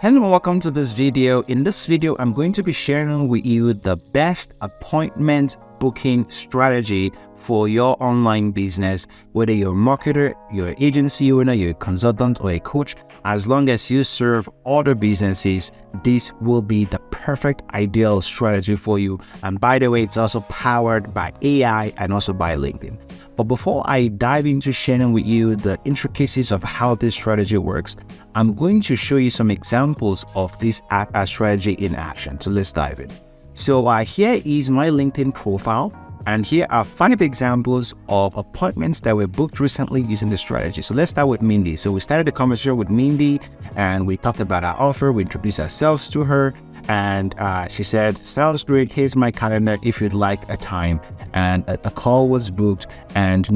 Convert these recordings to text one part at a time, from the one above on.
Hello and welcome to this video. In this video, I'm going to be sharing with you the best appointment booking strategy for your online business, whether you're a marketer, you're an agency owner, you're a consultant or a coach. As long as you serve other businesses, this will be the perfect ideal strategy for you. And by the way, it's also powered by AI and also by LinkedIn. But before I dive into sharing with you the intricacies of how this strategy works, I'm going to show you some examples of this strategy in action. So let's dive in. So here is my LinkedIn profile. And here are 5 examples of appointments that were booked recently using this strategy. So let's start with Mindy. So we started the conversation with Mindy and we talked about our offer. We introduced ourselves to her and she said, sounds great. Here's my calendar if you'd like a time. And a call was booked and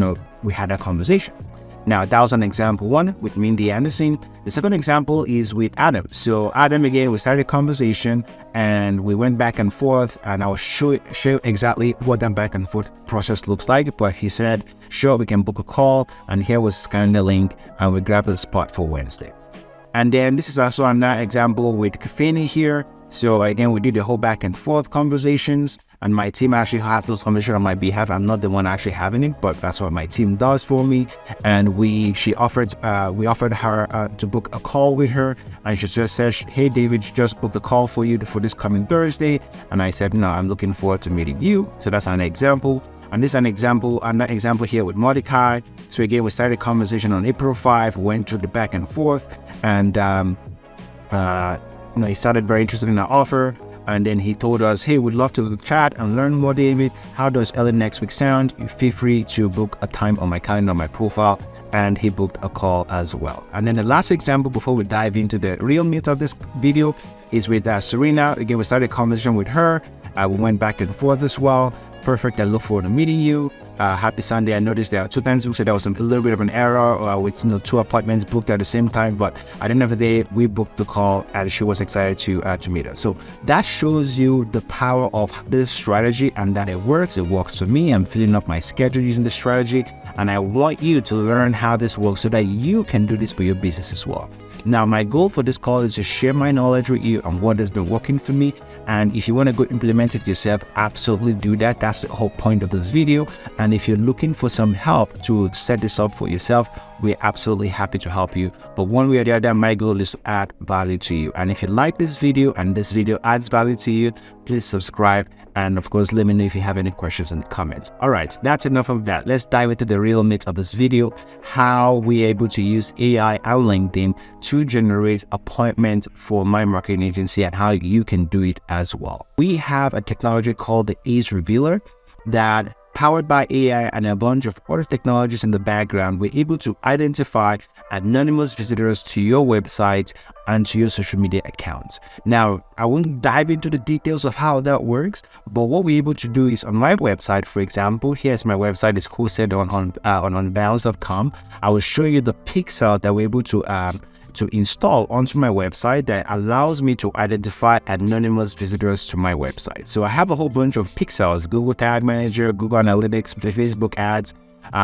we had a conversation. Now, that was an example 1 with Mindy Anderson. The second example is with Adam. So Adam, again, we started a conversation and we went back and forth, and I'll show exactly what that back and forth process looks like. But he said, sure, we can book a call. And here was his calendar link, and we grabbed the spot for Wednesday. And then this is also another example with Kafeni here. So again, we did the whole back and forth conversations. And my team actually have those conversations on my behalf. I'm not the one actually having it, but that's what my team does for me. And we offered her to book a call with her, and she just said, "Hey, David, just booked a call for you for this coming Thursday." And I said, "No, I'm looking forward to meeting you." So that's an example. And this is another example here with Mordecai. So again, we started a conversation on April 5, went through the back and forth, and he started very interested in our offer. And then he told us, hey, we'd love to chat and learn more, David. How does early next week sound? You feel free to book a time on my calendar, on my profile. And he booked a call as well. And then the last example before we dive into the real meat of this video is with Serena. Again, we started a conversation with her. We went back and forth as well. Perfect. I look forward to meeting you. Happy Sunday. I noticed there are 2 times, so there was a little bit of an error with 2 appointments booked at the same time, but at the end of the day, we booked the call and she was excited to meet us. So that shows you the power of this strategy and that it works. It works for me. I'm filling up my schedule using this strategy, and I want you to learn how this works so that you can do this for your business as well. Now, my goal for this call is to share my knowledge with you on what has been working for me. And if you want to go implement it yourself, absolutely do that. That's the whole point of this video. And if you're looking for some help to set this up for yourself, we're absolutely happy to help you. But one way or the other, my goal is to add value to you. And if you like this video and this video adds value to you, please subscribe. And of course, let me know if you have any questions in the comments. All right, that's enough of that. Let's dive into the real meat of this video, how we're able to use AI and LinkedIn to generate appointments for my marketing agency and how you can do it as well. We have a technology called the Ace Revealer that powered by AI and a bunch of other technologies in the background, we're able to identify anonymous visitors to your website and to your social media accounts. Now, I won't dive into the details of how that works, but what we're able to do is on my website, for example, here's my website, it's hosted on unbounce.com. I will show you the pixel that we're able to install onto my website that allows me to identify anonymous visitors to my website. So I have a whole bunch of pixels, Google Tag Manager, Google Analytics, Facebook ads,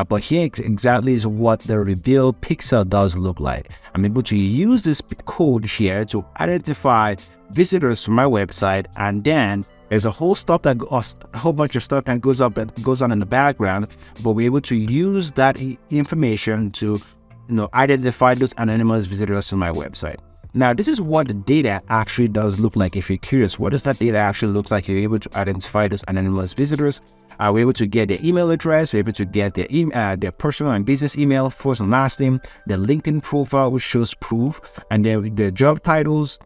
but here exactly is what the reveal pixel does look like. I'm able to use this code here to identify visitors to my website, and then there's a whole bunch of stuff that goes on in the background, but we're able to use that information to identify those anonymous visitors to my website. Now, this is what the data actually does look like. If you're curious, what does that data actually look like? You're able to identify those anonymous visitors. We're able to get their email address. We're able to get their personal and business email, first and last name, their LinkedIn profile, which shows proof, and then their job titles,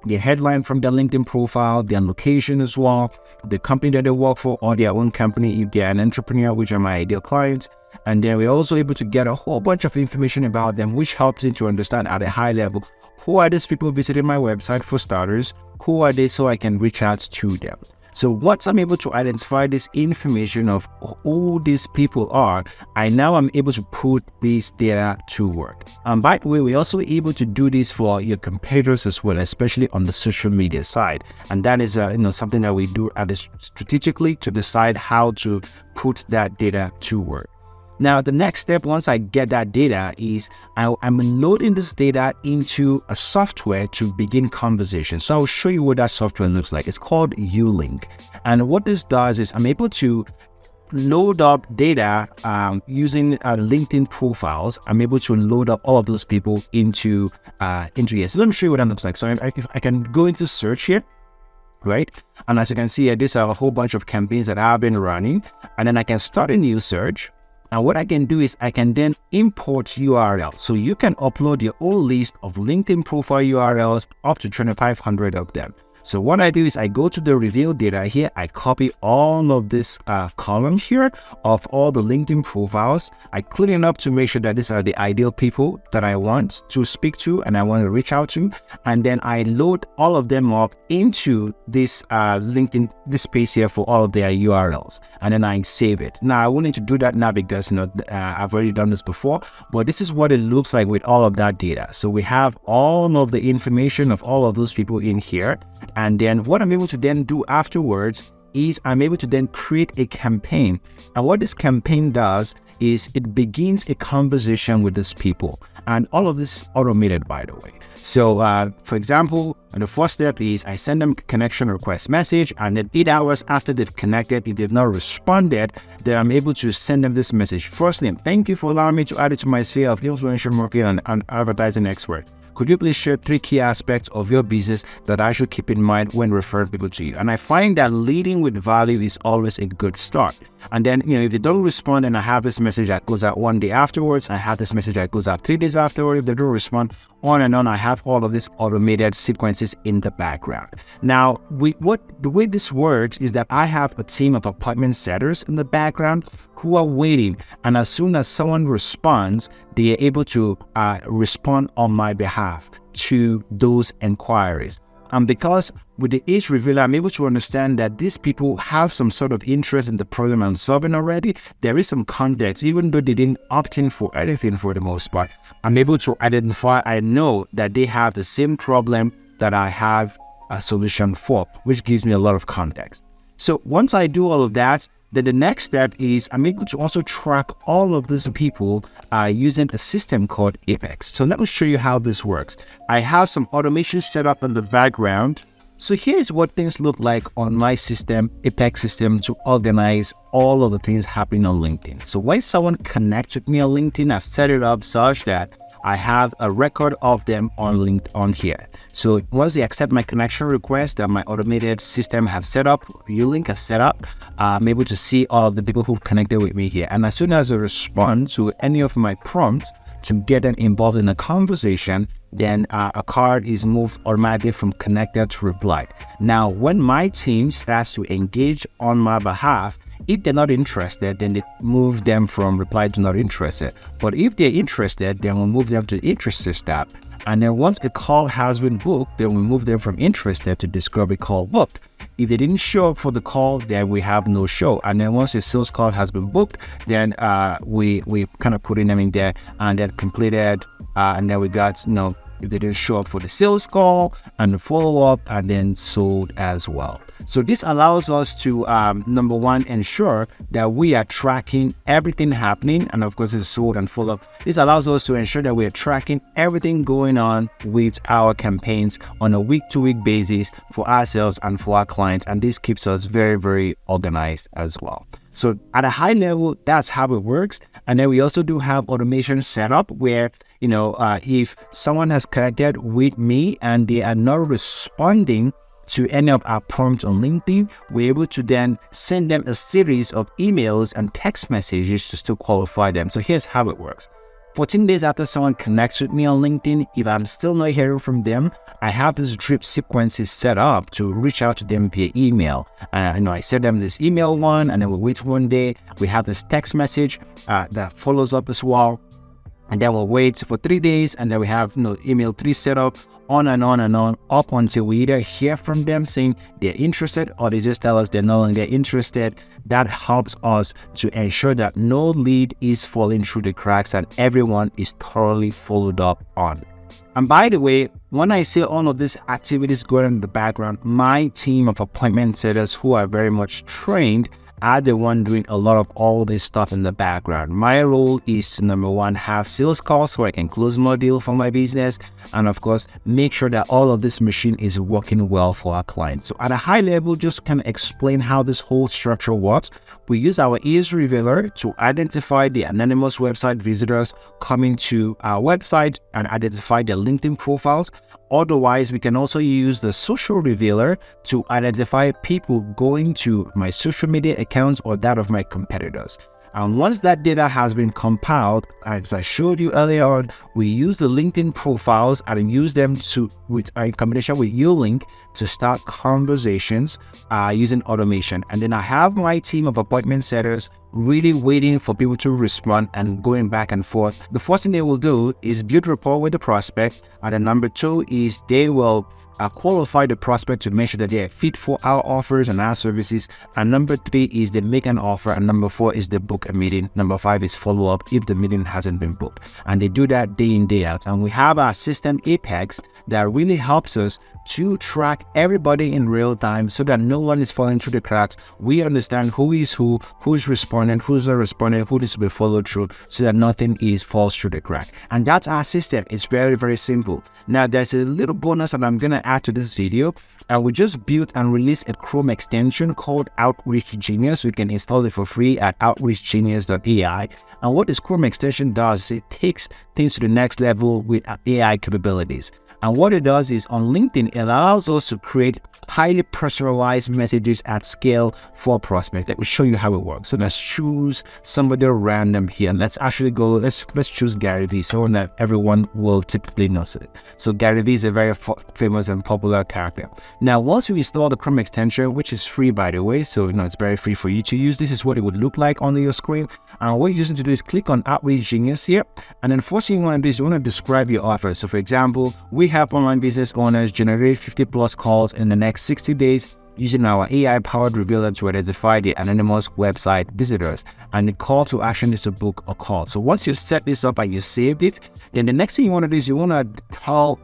the headline from their LinkedIn profile, their location as well, the company that they work for, or their own company if they're an entrepreneur, which are my ideal clients. And then we're also able to get a whole bunch of information about them, which helps you to understand at a high level, who are these people visiting my website for starters, who are they, so I can reach out to them. So once I'm able to identify this information of who these people are, I now am able to put this data to work. And by the way, we're also able to do this for your competitors as well, especially on the social media side. And that is something that we do strategically to decide how to put that data to work. Now, the next step, once I get that data, is I'm loading this data into a software to begin conversation. So I'll show you what that software looks like. It's called Ulink. And what this does is I'm able to load up data using LinkedIn profiles. I'm able to load up all of those people into here. So let me show you what that looks like. So I can go into search here, right? And as you can see here, these are a whole bunch of campaigns that I've been running. And then I can start a new search. And what I can do is I can then import URLs. So you can upload your own list of LinkedIn profile URLs, up to 2,500 of them. So what I do is I go to the reveal data here. I copy all of this column here of all the LinkedIn profiles. I clean it up to make sure that these are the ideal people that I want to speak to and I want to reach out to. And then I load all of them up into this LinkedIn, this space here for all of their URLs. And then I save it. Now I won't need to do that now because I've already done this before, but this is what it looks like with all of that data. So we have all of the information of all of those people in here. And then what I'm able to then do afterwards is I'm able to then create a campaign. And what this campaign does is it begins a conversation with these people. And all of this is automated, by the way. So for example, the first step is I send them a connection request message, and then 8 hours after they've connected, if they've not responded, then I'm able to send them this message. Firstly, thank you for allowing me to add it to my sphere of influential marketing and advertising expert. Could you please share 3 key aspects of your business that I should keep in mind when referring people to you? And I find that leading with value is always a good start. And then, if they don't respond, and I have this message that goes out 1 day afterwards, I have this message that goes out 3 days afterwards. If they don't respond, on and on, I have all of these automated sequences in the background. Now, the way this works is that I have a team of appointment setters in the background who are waiting, and as soon as someone responds, they are able to respond on my behalf to those inquiries. And because with the age revealer, I'm able to understand that these people have some sort of interest in the problem I'm solving already. There is some context, even though they didn't opt in for anything for the most part. I'm able to identify, I know that they have the same problem that I have a solution for, which gives me a lot of context. So once I do all of that, then the next step is I'm able to also track all of these people using a system called Apex. So let me show you how this works. I have some automation set up in the background. So here's what things look like on my system, Apex system, to organize all of the things happening on LinkedIn. So when someone connects with me on LinkedIn, I've set it up such that I have a record of them on here. So once they accept my connection request that my automated system have set up, Ulink have set up, I'm able to see all of the people who've connected with me here. And as soon as I respond to any of my prompts to get them involved in a conversation, then a card is moved automatically from connected to replied. Now, when my team starts to engage on my behalf, if they're not interested, then they move them from reply to not interested. But if they're interested, then we'll move them to interested tab. And then once a call has been booked, then we move them from interested to discovery call booked. If they didn't show up for the call, then we have no show. And then once a sales call has been booked, then we kind of putting them in there and then completed. And then we got, if they didn't show up for the sales call and the follow-up, and then sold as well. So this allows us to, number one, ensure that we are tracking everything happening, and of course it's sold and follow-up. This allows us to ensure that we are tracking everything going on with our campaigns on a week-to-week basis for ourselves and for our clients, and this keeps us very, very organized as well. So at a high level, that's how it works. And then we also do have automation set up where, if someone has connected with me and they are not responding to any of our prompts on LinkedIn, we're able to then send them a series of emails and text messages to still qualify them. So here's how it works. 14 days after someone connects with me on LinkedIn, if I'm still not hearing from them, I have this drip sequences set up to reach out to them via email. I send them this email one, and then we wait 1 day. We have this text message that follows up as well. And then we'll wait for 3 days, and then we have email 3 set up, on and on and on, up until we either hear from them saying they're interested or they just tell us they're no longer interested. That helps us to ensure that no lead is falling through the cracks and everyone is thoroughly followed up on. And by the way, when I say all of these activities going on in the background, my team of appointment setters who are very much trained I'm the one doing a lot of all this stuff in the background. My role is to, number one, have sales calls where I can close more deals for my business, and of course, make sure that all of this machine is working well for our clients. So at a high level, just kind of explain how this whole structure works. We use our ease revealer to identify the anonymous website visitors coming to our website and identify their LinkedIn profiles. Otherwise, we can also use the social revealer to identify people going to my social media accounts or that of my competitors. And once that data has been compiled, as I showed you earlier on, we use the LinkedIn profiles and use them in combination with YouLink to start conversations using automation. And then I have my team of appointment setters really waiting for people to respond and going back and forth. The first thing they will do is build rapport with the prospect. And then number two is they will qualify the prospect to make sure that they are fit for our offers and our services. And number three is they make an offer. And number four is they book a meeting. Number five is follow up if the meeting hasn't been booked. And they do that day in, day out. And we have our system Apex that really helps us to track everybody in real time so that no one is falling through the cracks. We understand who is who's responding, who's not responding, who needs to be followed through so that nothing falls through the crack. And that's our system. It's very, very simple. Now, there's a little bonus that I'm going to add to this video. We just built and released a Chrome extension called Outreach Genius. You can install it for free at outreachgenius.ai. And what this Chrome extension does is it takes things to the next level with AI capabilities. And what it does is on LinkedIn, it allows us to create highly personalized messages at scale for prospects. Let me show you how it works. So let's choose somebody random here. Let's actually go, let's choose Gary Vee, someone that everyone will typically know. So Gary Vee is a very famous and popular character. Now, once you install the Chrome extension, which is free by the way, so it's very free for you to use. This is what it would look like on your screen. And what you're using to do is click on Outreach Genius here. And then first thing you want to do is you want to describe your offer. So for example, we help online business owners generate 50 plus calls in the next 60 days using our AI-powered revealer to identify the anonymous website visitors. And the call to action is to book a call. So once you set this up and you saved it, then the next thing you want to do is you want to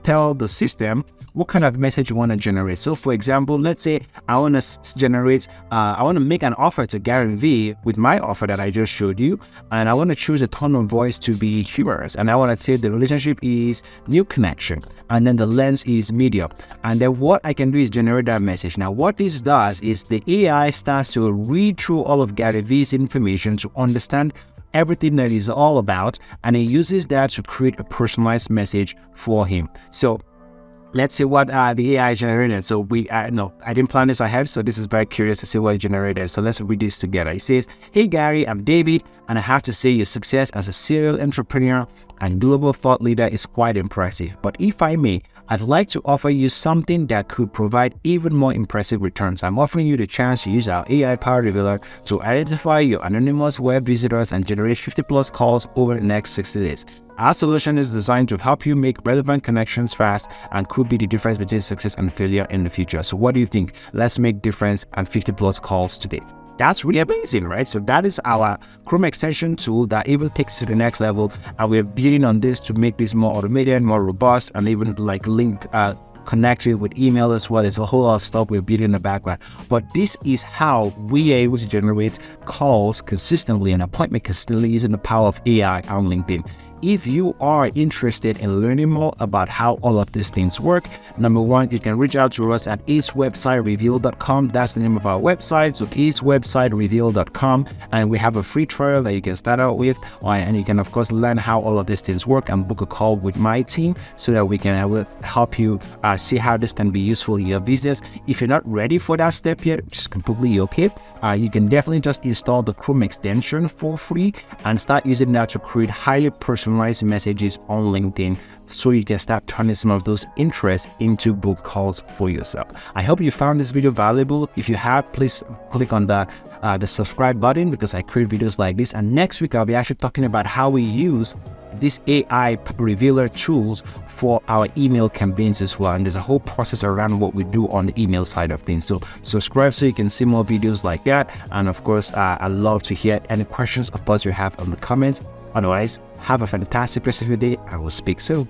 tell the system what kind of message you want to generate. So for example, let's say I want to make an offer to Gary Vee with my offer that I just showed you, and I want to choose a tone of voice to be humorous, and I want to say the relationship is new connection, and then the lens is medium, and then what I can do is generate that message. Now what this does is the AI starts to read through all of Gary Vee's information to understand everything that he's all about, and it uses that to create a personalized message for him. So let's see what the AI generated. So I didn't plan this ahead, so this is very curious to see what it generated. So let's read this together. It says, "Hey Gary, I'm David, and I have to say your success as a serial entrepreneur and global thought leader is quite impressive. But if I may, I'd like to offer you something that could provide even more impressive returns. I'm offering you the chance to use our AI-powered revealer to identify your anonymous web visitors and generate 50 plus calls over the next 60 days. Our solution is designed to help you make relevant connections fast and could be the difference between success and failure in the future. So what do you think? Let's make difference and 50 plus calls today." That's really amazing, right? So that is our Chrome extension tool that even takes to the next level. And we're building on this to make this more automated, more robust, and even like connected with email as well. There's a whole lot of stuff we're building in the background. But this is how we are able to generate calls consistently and appointment consistently using the power of AI on LinkedIn. If you are interested in learning more about how all of these things work, number one, you can reach out to us at acewebsitereveal.com. That's the name of our website. So acewebsitereveal.com, and we have a free trial that you can start out with, and you can of course learn how all of these things work and book a call with my team so that we can help you see how this can be useful in your business. If you're not ready for that step yet, which is completely okay, you can definitely just install the Chrome extension for free and start using that to create highly personalized messages on LinkedIn so you can start turning some of those interests into book calls for yourself. I hope you found this video valuable. If you have, please click on the subscribe button because I create videos like this. And next week, I'll be actually talking about how we use this AI revealer tools for our email campaigns as well. And there's a whole process around what we do on the email side of things. So subscribe so you can see more videos like that. And of course, I'd love to hear any questions or thoughts you have in the comments. Otherwise, have a fantastic rest of your day. I will speak soon.